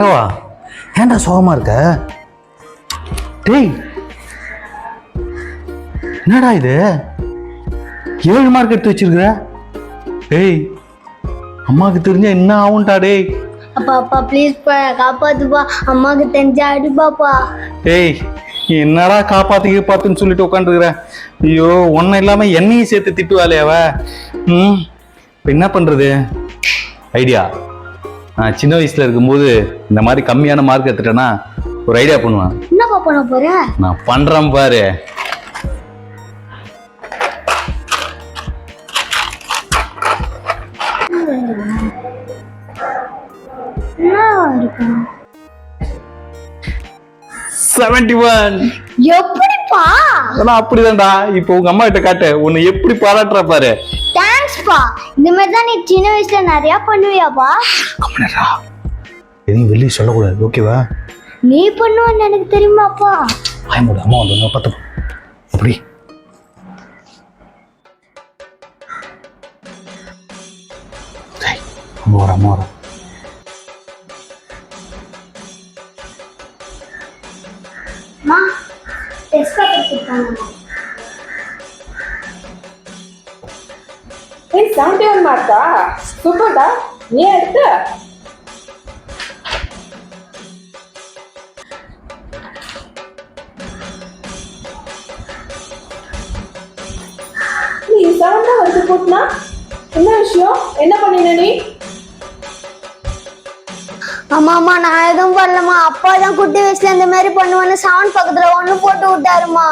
ஏவா ஏன்டா சோகமா இருக்க? டேய் என்னடா இது 7 மார்க் எடுத்து வச்சிருக்கிற? டேய் அம்மாவுக்கு தெரிஞ்சா என்ன ஆகும்டா? டேய் அப்பா ப்ளீஸ் பா காப்பாத்துப்பா, அம்மாவுக்கு தெரிஞ்சா அடிப்பாப்பா. டேய் என்னடா காப்பாத்துன்னு சொல்லிட்டு உட்காந்துருக்குற? ஐயோ ஒன்னும் இல்லாம என்னையும் சேர்த்து திட்டுவாளே அவ. இப்போ என்ன பண்றது? ஐடியா, நான் சின்ன வயசுல இருக்கும்போது இந்த மாதிரி கம்மியான மார்க் எடுத்துட்டேன்னா ஒரு ஐடியா பண்ணுவேன். என்னப்பா பண்ண போற? நான் பண்றேன் பாரு. என்ன இருக்கு? 71. எப்படிப்பா? அதெல்லாம் அப்படிதான்டா. இப்போ உங்க அம்மா கிட்ட காட்டு, உன்னை எப்படி பாராட்டுற பாரு. தேங்க்ஸ்ப்பா. இந்த மாதிரி தான் நீ சின்ன வயசுல நிறைய பண்ணுவியாப்பா? கம்னடா, எதையும் வெளியே சொல்லக்கூடாது, ஓகேவா? நீ பண்ணுவேன்னு எனக்கு தெரியுமாப்பா? ஆயமோட அம்மா வந்து பார்த்து அப்படி அம்மா வர அம்மா டெஸ்ட் பேப்பர் கொடுத்தாங்க. 71 மார்க்கா? சூப்பர்டா. நீ எடுத்த? நீ 7 வந்து போட்டுனா என்ன விஷயம்? என்ன பண்ணின நீ? ஆமாம்மா, நான் எதுவும் பண்ணலம்மா. அப்பா தான் குட்டி வயசுல இந்த மாதிரி பண்ணுவேன்னு 7 பக்கத்துல 1 போட்டு விட்டாருமா.